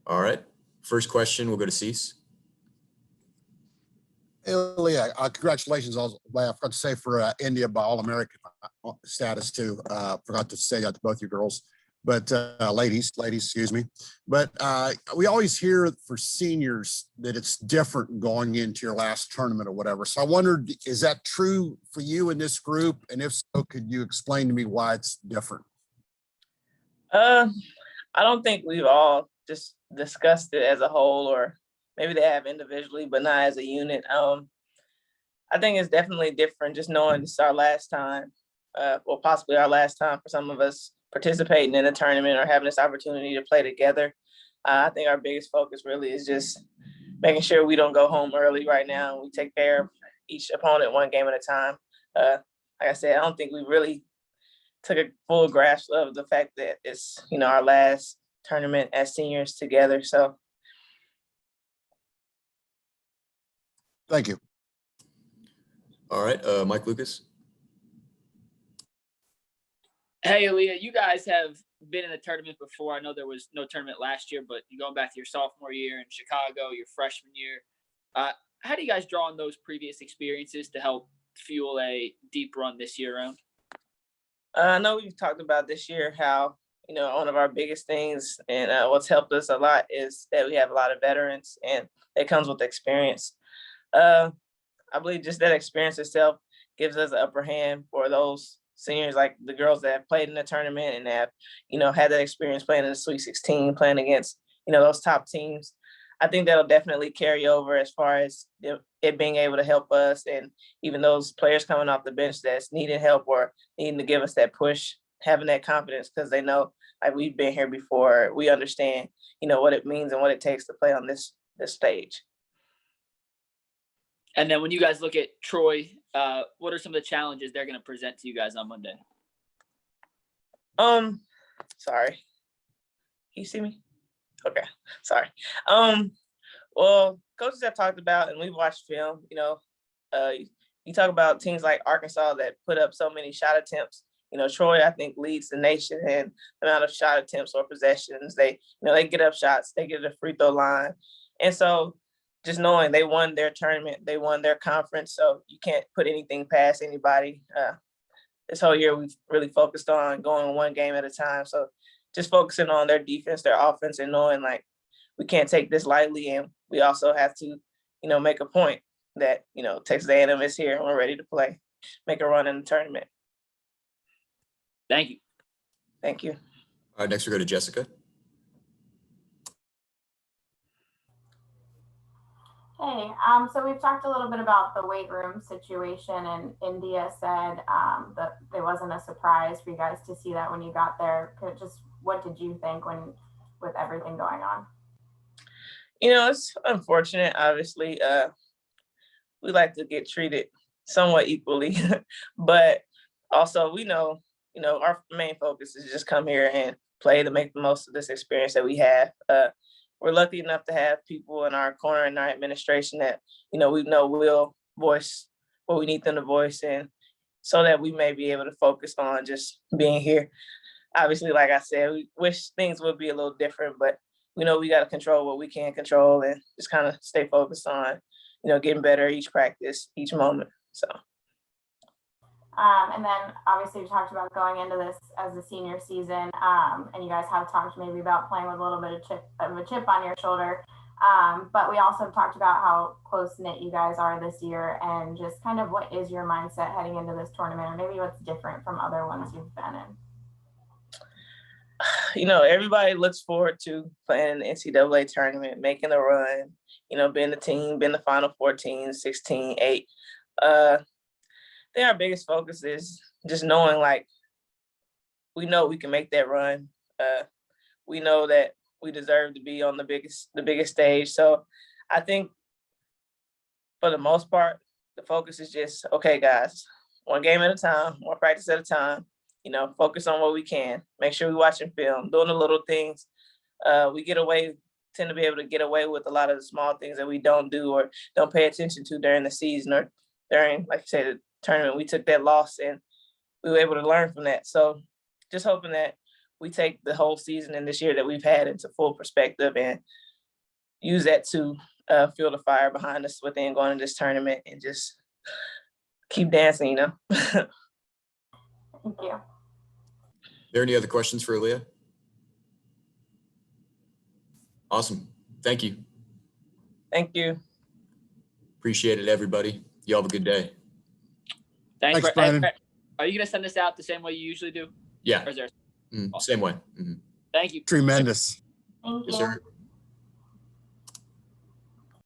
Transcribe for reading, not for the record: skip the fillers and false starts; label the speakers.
Speaker 1: All right. First question, we'll go to Cease.
Speaker 2: Aaliyah, congratulations. I forgot to say for India by All-American status too. Forgot to say that to both you girls, but ladies, excuse me. But we always hear for seniors that it's different going into your last tournament or whatever. So I wondered, is that true for you in this group? And if so, could you explain to me why it's different?
Speaker 3: I don't think we've all just discussed it as a whole, or maybe they have individually, but not as a unit. I think it's definitely different just knowing it's our last time, or possibly our last time for some of us participating in a tournament or having this opportunity to play together. I think our biggest focus really is just making sure we don't go home early right now. We take care of each opponent one game at a time. Like I said, I don't think we really took a full grasp of the fact that it's, our last tournament as seniors together. So.
Speaker 2: Thank you.
Speaker 1: All right, Mike Lucas.
Speaker 4: Hey, Aaliyah, you guys have been in a tournament before. I know there was no tournament last year, but you're going back to your sophomore year in Chicago, your freshman year. How do you guys draw on those previous experiences to help fuel a deep run this year around?
Speaker 3: I know we've talked about this year how, one of our biggest things and what's helped us a lot is that we have a lot of veterans, and it comes with experience. I believe just that experience itself gives us an upper hand for those seniors, like the girls that have played in the tournament and have, had that experience playing in the Sweet 16, playing against, those top teams. I think that'll definitely carry over as far as it being able to help us, and even those players coming off the bench that's needing help or needing to give us that push, having that confidence because they know, like, we've been here before. We understand, what it means and what it takes to play on this stage.
Speaker 4: And then when you guys look at Troy, what are some of the challenges they're going to present to you guys on Monday?
Speaker 3: Sorry. Can you see me? Okay, sorry. Well, coaches have talked about, and we've watched film, you talk about teams like Arkansas that put up so many shot attempts. Troy, I think, leads the nation in the amount of shot attempts or possessions. They get up shots, they get to the free throw line. And so just knowing they won their tournament, they won their conference, so you can't put anything past anybody. This whole year we've really focused on going one game at a time. So just focusing on their defense, their offense, and knowing, like, we can't take this lightly, and we also have to, make a point that, Texas A&M is here and we're ready to play, make a run in the tournament.
Speaker 4: Thank you.
Speaker 3: Thank you.
Speaker 1: All right, next we'll go to Jessica.
Speaker 5: Hey, so we've talked a little bit about the weight room situation, and India said that it wasn't a surprise for you guys to see that when you got there. What did you think with everything going on?
Speaker 3: It's unfortunate, obviously. We like to get treated somewhat equally, but also we know, our main focus is just come here and play to make the most of this experience that we have. We're lucky enough to have people in our corner and our administration that, we know will voice what we need them to voice, and so that we may be able to focus on just being here. Obviously, like I said, we wish things would be a little different, but we know we got to control what we can control and just kind of stay focused on, getting better each practice, each moment. So.
Speaker 5: And then obviously we talked about going into this as a senior season, and you guys have talked maybe about playing with a little bit of a chip on your shoulder. But we also talked about how close-knit you guys are this year, and just kind of what is your mindset heading into this tournament, or maybe what's different from other ones you've been in?
Speaker 3: Everybody looks forward to playing the NCAA tournament, making a run, being the team, being the Final 14, 16, 8. I think our biggest focus is just knowing, like, we know we can make that run. We know that we deserve to be on the biggest stage. So I think for the most part, the focus is just, okay, guys, one game at a time, one practice at a time, focus on what we can, make sure we're watching film, doing the little things. We tend to be able to get away with a lot of the small things that we don't do or don't pay attention to during the season or during, like you said, the tournament. We took that loss and we were able to learn from that. So just hoping that we take the whole season and this year that we've had into full perspective and use that to fuel the fire behind us within going to this tournament and just keep dancing, you know.
Speaker 5: Thank you.
Speaker 1: Are there any other questions for Aaliyah? Awesome. Thank you.
Speaker 3: Thank you.
Speaker 1: Appreciate it, everybody. You all have a good day.
Speaker 4: Thanks,
Speaker 2: Thanks,
Speaker 4: Brandon.
Speaker 2: Brandon.
Speaker 4: Are you going to send this out the same way you usually do?
Speaker 1: Yeah,
Speaker 4: Or is there?
Speaker 1: same way.
Speaker 4: Thank you.
Speaker 2: Tremendous.
Speaker 5: Thank
Speaker 1: Yes,
Speaker 5: you.
Speaker 1: sir.